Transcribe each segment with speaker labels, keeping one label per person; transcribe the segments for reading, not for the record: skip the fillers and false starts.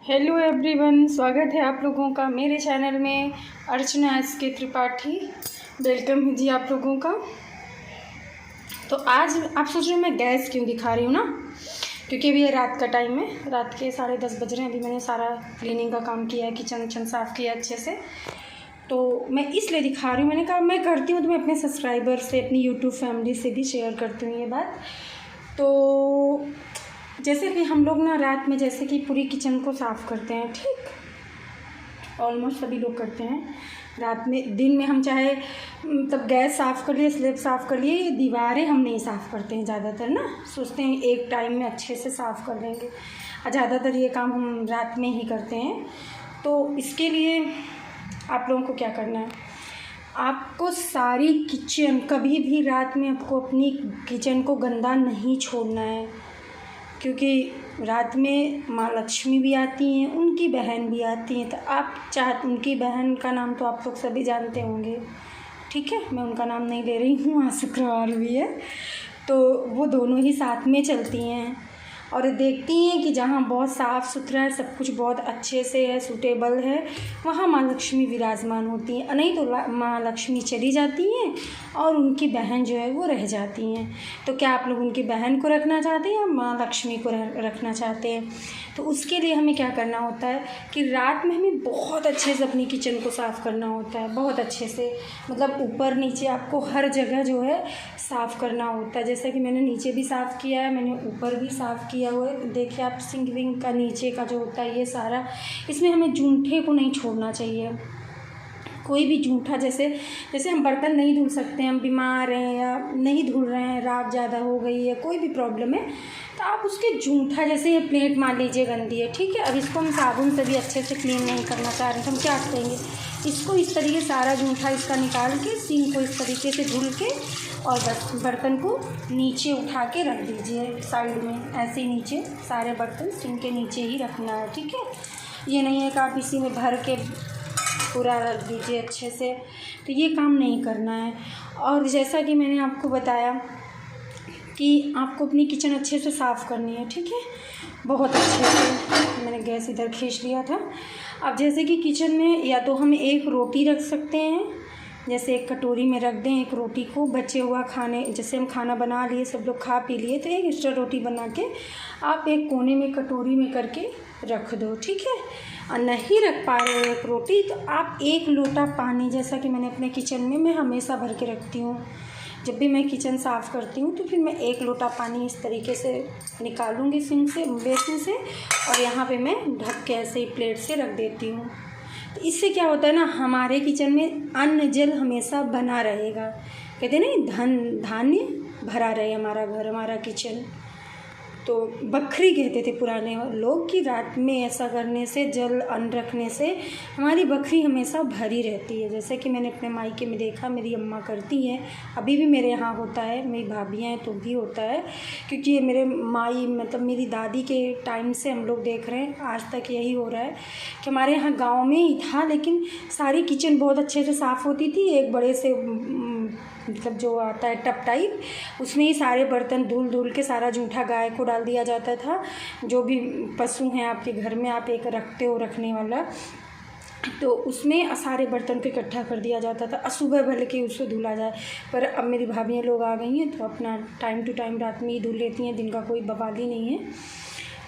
Speaker 1: Hello everyone, स्वागत है आप लोगों का मेरे चैनल में। अर्चना एस.के. त्रिपाठी, वेलकम है जी आप लोगों का। तो आज आप सोच रहे हो मैं गैस क्यों दिखा रही हूँ ना, क्योंकि अभी ये रात का टाइम है, रात के 10:30 बज रहे हैं। अभी मैंने सारा क्लीनिंग का काम किया है, किचन साफ़ किया अच्छे से, तो मैं इसलिए दिखा रही हूँ। मैंने कहा मैं करती हूँ तो मैं अपने सब्सक्राइबर से, अपनी यूट्यूब फैमिली से भी शेयर करती हूँ ये बात। तो जैसे कि हम लोग ना रात में जैसे कि पूरी किचन को साफ़ करते हैं, ठीक, ऑलमोस्ट सभी लोग करते हैं रात में। दिन में हम चाहे तब गैस साफ़ कर लिए, स्लैब साफ़ कर लिए, दीवारें हम नहीं साफ़ करते हैं ज़्यादातर ना, सोचते हैं एक टाइम में अच्छे से साफ़ कर देंगे, और ज़्यादातर ये काम हम रात में ही करते हैं। तो इसके लिए आप लोगों को क्या करना है, आपको सारी किचन, कभी भी रात में आपको अपनी किचन को गंदा नहीं छोड़ना है, क्योंकि रात में माँ लक्ष्मी भी आती हैं, उनकी बहन भी आती हैं। तो आप उनकी बहन का नाम तो आप लोग सभी जानते होंगे, ठीक है, मैं उनका नाम नहीं ले रही हूँ, आज शुक्रवार भी है, तो वो दोनों ही साथ में चलती हैं और देखती हैं कि जहाँ बहुत साफ़ सुथरा है, सब कुछ बहुत अच्छे से है, सूटेबल है, वहाँ माँ लक्ष्मी विराजमान होती हैं। नहीं तो माँ लक्ष्मी चली जाती हैं और उनकी बहन जो है वो रह जाती हैं। तो क्या आप लोग उनकी बहन को रखना चाहते हैं या माँ लक्ष्मी को रखना चाहते हैं? तो उसके लिए हमें क्या करना होता है कि रात में हमें बहुत अच्छे से अपनी किचन को साफ़ करना होता है, बहुत अच्छे से, मतलब ऊपर नीचे आपको हर जगह जो है साफ़ करना होता है। जैसे कि मैंने नीचे भी साफ़ किया है, मैंने ऊपर भी साफ़ किया हुआ है। देखिए आप, सिंक विंक का नीचे का जो होता है ये सारा, इसमें हमें जूठे को नहीं छोड़ना चाहिए, कोई भी जूठा। जैसे हम बर्तन नहीं धुल सकते, हम बीमार हैं या नहीं धुल रहे हैं, रात ज़्यादा हो गई है, कोई भी प्रॉब्लम है, तो आप उसके जूठा, जैसे ये प्लेट मान लीजिए गंदी है, ठीक है, अब इसको हम साबुन से भी अच्छे से क्लीन नहीं करना चाह रहे हैं, तो हम क्या करेंगे, इसको इस तरीके सारा जूठा इसका निकाल के सिंक को इस तरीके से धुल के और बर्तन को नीचे उठा के रख दीजिए साइड में, ऐसे ही नीचे सारे बर्तन सिंक के नीचे ही रखना है, ठीक है। ये नहीं है कि आप इसी में भर के पूरा रख दीजिए अच्छे से, तो ये काम नहीं करना है। और जैसा कि मैंने आपको बताया कि आपको अपनी किचन अच्छे से साफ़ करनी है, ठीक है, बहुत अच्छे से। मैंने गैस इधर खींच लिया था। अब जैसे कि किचन में या तो हम एक रोटी रख सकते हैं, जैसे एक कटोरी में रख दें एक रोटी को, बचे हुआ खाने, जैसे हम खाना बना लिए, सब लोग खा पी लिए, तो एक एक्स्ट्रा रोटी बना के आप एक कोने में कटोरी में करके रख दो, ठीक है। और नहीं रख पा रहे हो एक रोटी, तो आप 1 लोटा पानी, जैसा कि मैंने अपने किचन में मैं हमेशा भर के रखती हूँ, जब भी मैं किचन साफ़ करती हूँ तो फिर मैं 1 लोटा पानी इस तरीके से निकालूंगी सिंक से, बेसिन से, और यहाँ पे मैं ढक के ऐसे ही प्लेट से रख देती हूँ। तो इससे क्या होता है ना, हमारे किचन में अन्न जल हमेशा बना रहेगा। कहते हैं ना, धान्य भरा रहे हमारा घर, हमारा किचन। तो बखरी कहते थे पुराने लोग कि रात में ऐसा करने से, जल अन्न रखने से हमारी बखरी हमेशा भरी रहती है। जैसे कि मैंने अपने मायके में देखा, मेरी अम्मा करती हैं, अभी भी मेरे यहाँ होता है, मेरी भाभियाँ हैं तो भी होता है, क्योंकि ये मेरे माई, मतलब मेरी दादी के टाइम से हम लोग देख रहे हैं, आज तक यही हो रहा है कि हमारे यहाँ गाँव में ही था, लेकिन सारी किचन बहुत अच्छे से साफ़ होती थी। एक बड़े से मतलब जो आता है टब टाइप, उसमें ही सारे बर्तन धुल के सारा जूठा गाय को डाल दिया जाता था। जो भी पशु हैं आपके घर में, आप एक रखते हो रखने वाला, तो उसमें सारे बर्तन को इकट्ठा कर दिया जाता था, सुबह भले कि उसको धुला जाए। पर अब मेरी भाभियाँ लोग आ गई हैं तो अपना टाइम टू टाइम रात में ही धुल लेती हैं, दिन का कोई बवाल ही नहीं है।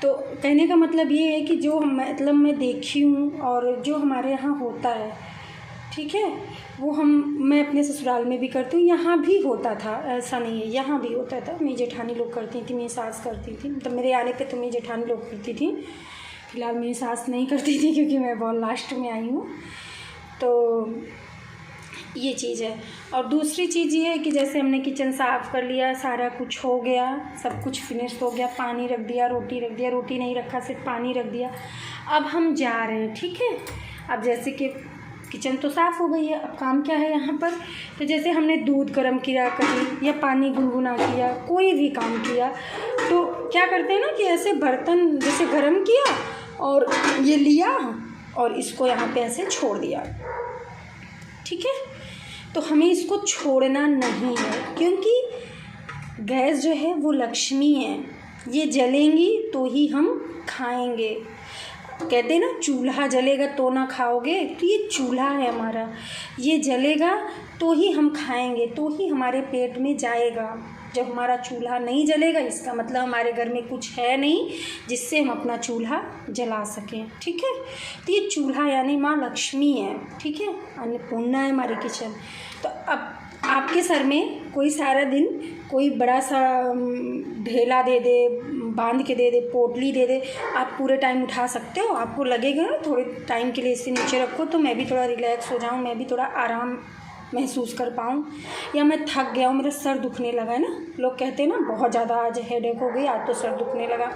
Speaker 1: तो कहने का मतलब ये है कि जो मैं देखी हूँ और जो हमारे यहाँ होता है, ठीक है, वो मैं अपने ससुराल में भी करती हूँ, यहाँ भी होता था, ऐसा नहीं है, यहाँ भी होता था। मेरी जेठानी लोग करती थी, मेरी सास करती थी, तो मेरे आने पे तो मेरी जेठानी लोग करती थी, फिलहाल मेरी सास नहीं करती थी क्योंकि मैं बहुत लास्ट में आई हूँ। तो ये चीज़ है। और दूसरी चीज़ ये है कि जैसे हमने किचन साफ़ कर लिया, सारा कुछ हो गया, सब कुछ फिनिश हो गया, पानी रख दिया, रोटी रख दिया, रोटी नहीं रखा, सिर्फ पानी रख दिया, अब हम जा रहे हैं, ठीक है। अब जैसे कि किचन तो साफ़ हो गई है, अब काम क्या है यहाँ पर, तो जैसे हमने दूध गर्म किया कभी, या पानी गुनगुना किया, कोई भी काम किया, तो क्या करते हैं ना कि ऐसे बर्तन जैसे गर्म किया और ये लिया और इसको यहाँ पे ऐसे छोड़ दिया, ठीक है। तो हमें इसको छोड़ना नहीं है, क्योंकि गैस जो है वो लक्ष्मी है, ये जलेंगी तो ही हम खाएंगे। कहते हैं ना चूल्हा जलेगा तो ना खाओगे, तो ये चूल्हा है हमारा, ये जलेगा तो ही हम खाएंगे, तो ही हमारे पेट में जाएगा। जब हमारा चूल्हा नहीं जलेगा इसका मतलब हमारे घर में कुछ है नहीं जिससे हम अपना चूल्हा जला सकें। ठीक है, तो ये चूल्हा यानी माँ लक्ष्मी है। ठीक है, अन्नपूर्णा है हमारी किचन। तो अब आपके सर में कोई सारा दिन कोई बड़ा सा ढेला दे दे, बांध के दे दे, पोटली दे दे, आप पूरे टाइम उठा सकते हो। आपको लगेगा ना थोड़े टाइम के लिए इसे नीचे रखो तो मैं भी थोड़ा रिलैक्स हो जाऊँ, मैं भी थोड़ा आराम महसूस कर पाऊँ, या मैं थक गया हूँ, मेरा सर दुखने लगा है ना, लोग कहते हैं ना बहुत ज़्यादा आज हेडेक हो गई, आज तो सर दुखने लगा।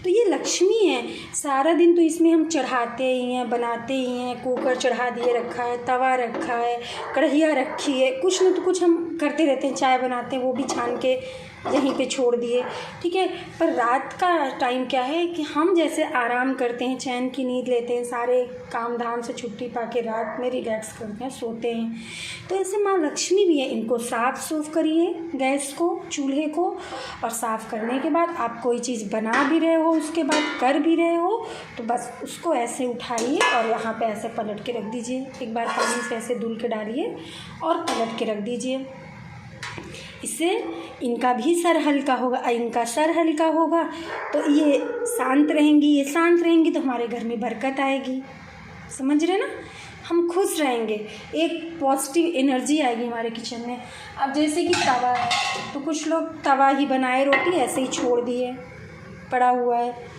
Speaker 1: तो ये लक्ष्मी है, सारा दिन तो इसमें हम चढ़ाते ही हैं, बनाते ही हैं। कुकर चढ़ा दिए रखा है, तवा रखा है, कढ़ैया रखी है, कुछ न तो कुछ हम करते रहते हैं। चाय बनाते हैं वो भी छान के यहीं पे छोड़ दिए। ठीक है, पर रात का टाइम क्या है कि हम जैसे आराम करते हैं, चैन की नींद लेते हैं, सारे काम धाम से छुट्टी पा के रात में रिलैक्स करते हैं, सोते हैं। तो ऐसे माँ लक्ष्मी भी है, इनको साफ़ सूफ करिए, गैस को, चूल्हे को, और साफ़ करने के बाद आप कोई चीज़ बना भी रहे हो, उसके बाद कर भी रहे हो, तो बस उसको ऐसे उठाइए और यहाँ पे ऐसे पलट के रख दीजिए। एक बार पानी से ऐसे धुल के डालिए और पलट के रख दीजिए। इससे इनका भी सर हल्का होगा, इनका सर हल्का होगा तो ये शांत रहेंगी, ये शांत रहेंगी तो हमारे घर में बरकत आएगी। समझ रहे ना, हम खुश रहेंगे, एक पॉजिटिव एनर्जी आएगी हमारे किचन में। अब जैसे कि तवा है तो कुछ लोग तवा ही बनाए, रोटी ऐसे ही छोड़ दिए, पड़ा हुआ है।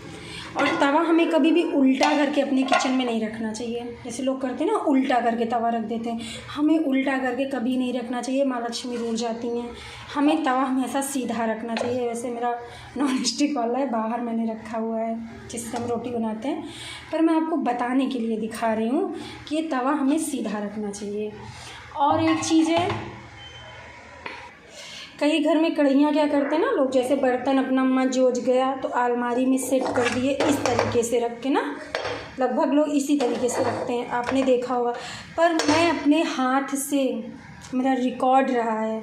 Speaker 1: और तवा हमें कभी भी उल्टा करके अपने किचन में नहीं रखना चाहिए। जैसे लोग करते हैं ना, उल्टा करके तवा रख देते हैं, हमें उल्टा करके कभी नहीं रखना चाहिए, माँ लक्ष्मी रूठ जाती हैं। हमें तवा हमेशा सीधा रखना चाहिए। वैसे मेरा नॉन स्टिक वाला है, बाहर मैंने रखा हुआ है जिससे हम रोटी बनाते हैं, पर मैं आपको बताने के लिए दिखा रही हूँ कि ये तवा हमें सीधा रखना चाहिए। और एक चीज़ है, कई घर में कढ़ैयाँ क्या करते हैं ना लोग, जैसे बर्तन अपना मजोज गया तो अलमारी में सेट कर दिए, इस तरीके से रख के ना, लगभग लोग इसी तरीके से रखते हैं, आपने देखा होगा। पर मैं अपने हाथ से, मेरा रिकॉर्ड रहा है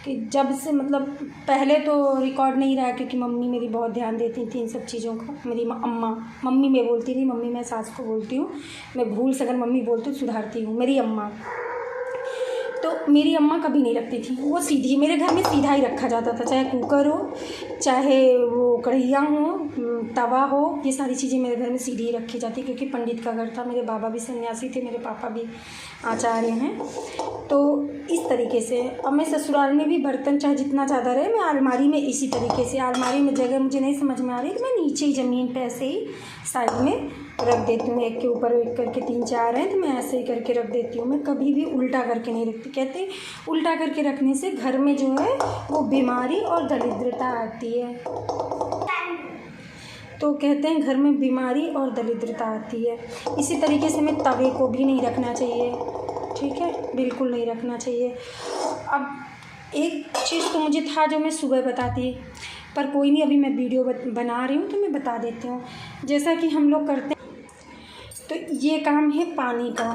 Speaker 1: कि जब से, मतलब पहले तो रिकॉर्ड नहीं रहा क्योंकि मम्मी मेरी बहुत ध्यान देती थी इन सब चीज़ों का। मेरी मम्मी मैं बोलती थी, मम्मी मैं सास को बोलती हूँ, मैं भूल से अगर मम्मी बोलती हूँ सुधारती हूँ, मेरी अम्मा। तो मेरी अम्मा कभी नहीं रखती थी, वो सीधी, मेरे घर में सीधा ही रखा जाता था, चाहे कुकर हो, चाहे वो कढ़ैया हो, तवा हो, ये सारी चीज़ें मेरे घर में सीधी ही रखी जाती, क्योंकि पंडित का घर था। मेरे बाबा भी सन्यासी थे, मेरे पापा भी आचार्य हैं। तो इस तरीके से अब मैं ससुराल में भी बर्तन चाहे जितना ज़्यादा रहे, मैं अलमारी में इसी तरीके से, अलमारी में जगह मुझे नहीं समझ में आ रही तो मैं नीचे ही ज़मीन पे ऐसे ही साइड में रख देती हूँ, एक के ऊपर एक करके 3-4 हैं तो मैं ऐसे ही करके रख देती हूँ। मैं कभी भी उल्टा करके नहीं रखती। कहते हैं उल्टा करके रखने से घर में जो है वो बीमारी और दरिद्रता आती है। तो कहते हैं घर में बीमारी और दरिद्रता आती है। इसी तरीके से मैं तवे को भी नहीं रखना चाहिए, ठीक है, बिल्कुल नहीं रखना चाहिए। अब एक चीज़ तो मुझे था जो मैं सुबह बताती, पर कोई नहीं, अभी मैं वीडियो बना रही हूँ तो मैं बता देती हूँ। जैसा कि हम लोग करते हैं, तो ये काम है पानी का,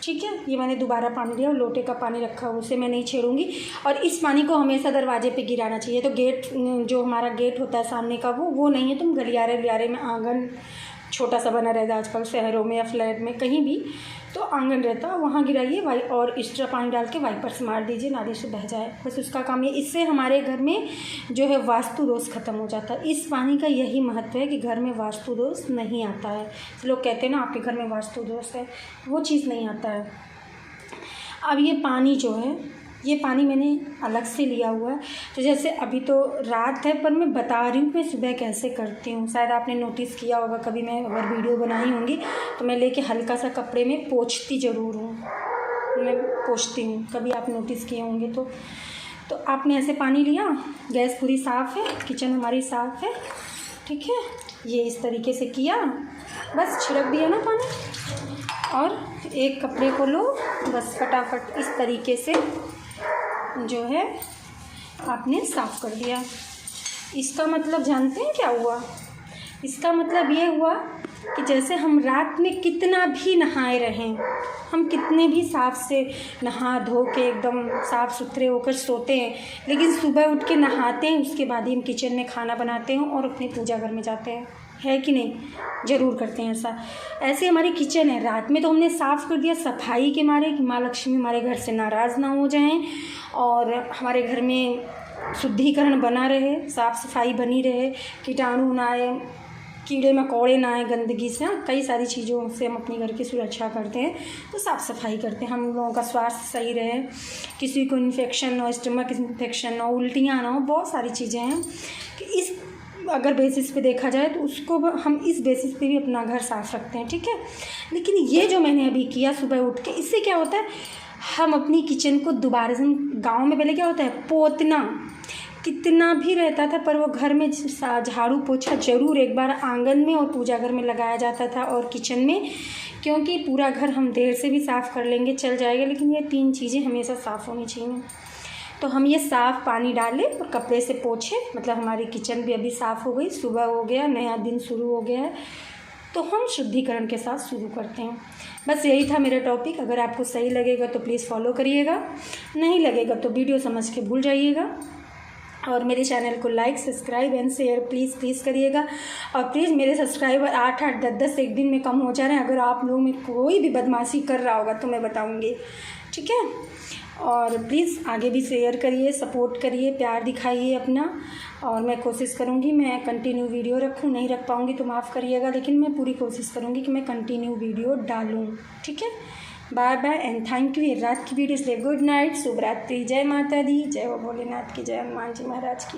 Speaker 1: ठीक है। ये मैंने दोबारा पानी लिया और लोटे का पानी रखा हुआ, उसे मैं नहीं छेड़ूंगी। और इस पानी को हमेशा दरवाजे पे गिराना चाहिए। तो गेट, जो हमारा गेट होता है सामने का, वो नहीं है, तुम गलियारे में, आंगन छोटा सा बना रहता है आजकल शहरों में या फ्लैट में, कहीं भी तो आंगन रहता है, वहाँ गिराइए और एक्स्ट्रा पानी डाल के वाइपर से मार दीजिए, नाली से बह जाए, बस उसका काम ये। इससे हमारे घर में जो है वास्तु दोष खत्म हो जाता है। इस पानी का यही महत्व है कि घर में वास्तु दोष नहीं आता है। लोग कहते हैं ना आपके घर में वास्तु दोष है, वो चीज़ नहीं आता है। अब ये पानी जो है, ये पानी मैंने अलग से लिया हुआ है। तो जैसे अभी तो रात है, पर मैं बता रही हूँ मैं सुबह कैसे करती हूँ। शायद आपने नोटिस किया होगा, कभी मैं अगर वीडियो बनाई होंगी तो मैं लेके हल्का सा कपड़े में पोंछती ज़रूर हूँ, मैं पोंछती हूँ, कभी आप नोटिस किए होंगे। तो आपने ऐसे पानी लिया, गैस पूरी साफ़ है, किचन हमारी साफ़ है, ठीक है। ये इस तरीके से किया, बस छिड़क दिया ना पानी, और एक कपड़े को लो, बस फटाफट इस तरीके से जो है आपने साफ़ कर दिया। इसका मतलब जानते हैं क्या हुआ? इसका मतलब ये हुआ कि जैसे हम रात में कितना भी नहाए रहें, हम कितने भी साफ़ से नहा धो के एकदम साफ़ सुथरे होकर सोते हैं, लेकिन सुबह उठ के नहाते हैं, उसके बाद ही हम किचन में खाना बनाते हैं और अपने पूजा घर में जाते हैं। है कि नहीं? ज़रूर करते हैं ऐसा। ऐसे हमारी किचन है, रात में तो हमने साफ़ कर दिया सफाई के मारे कि माँ लक्ष्मी हमारे घर से नाराज़ ना हो जाएं और हमारे घर में शुद्धिकरण बना रहे, साफ़ सफाई बनी रहे, कीटाणु ना आए, कीड़े मकोड़े ना आए गंदगी से। कई सारी चीज़ों से हम अपने घर की सुरक्षा करते हैं, तो साफ़ सफाई करते हैं। हम लोगों का स्वास्थ्य सही रहे, किसी को इन्फेक्शन ना हो, स्टमक इन्फेक्शन ना हो, उल्टियाँ ना हो, बहुत सारी चीज़ें हैं कि इस अगर बेसिस पे देखा जाए तो उसको हम इस बेसिस पे भी अपना घर साफ़ रखते हैं, ठीक है। लेकिन ये जो मैंने अभी किया सुबह उठ के, इससे क्या होता है, हम अपनी किचन को दोबारा से, गाँव में पहले क्या होता है, पोतना कितना भी रहता था पर वो घर में झाड़ू पोछा ज़रूर एक बार आंगन में और पूजा घर में लगाया जाता था और किचन में, क्योंकि पूरा घर हम देर से भी साफ़ कर लेंगे चल जाएगा, लेकिन ये 3 चीज़ें हमेशा साफ़ होनी चाहिए। तो हम ये साफ़ पानी डालें और कपड़े से पोछे, मतलब हमारी किचन भी अभी साफ़ हो गई, सुबह हो गया, नया दिन शुरू हो गया है, तो हम शुद्धिकरण के साथ शुरू करते हैं। बस यही था मेरा टॉपिक। अगर आपको सही लगेगा तो प्लीज़ फॉलो करिएगा, नहीं लगेगा तो वीडियो समझ के भूल जाइएगा। और मेरे चैनल को like, subscribe and share please करिएगा। और प्लीज़ मेरे सब्सक्राइबर 8-8, 10-10 एक दिन में कम हो जा रहे हैं। अगर आप लोगों में कोई भी बदमाशी कर रहा होगा तो मैं बताऊँगी, ठीक है। और प्लीज़ आगे भी शेयर करिए, सपोर्ट करिए, प्यार दिखाइए अपना। और मैं कोशिश करूँगी मैं कंटिन्यू वीडियो रखूँ, नहीं रख पाऊँगी तो माफ़ करिएगा, लेकिन मैं पूरी कोशिश करूँगी कि मैं कंटिन्यू वीडियो डालूँ, ठीक है। Bye bye and thank you. ये रात की वीडियो इसलिए गुड नाइट, शुभ रात्रि, जय माता दी, जय हो भोलेनाथ की, जय हनुमान जी महाराज की।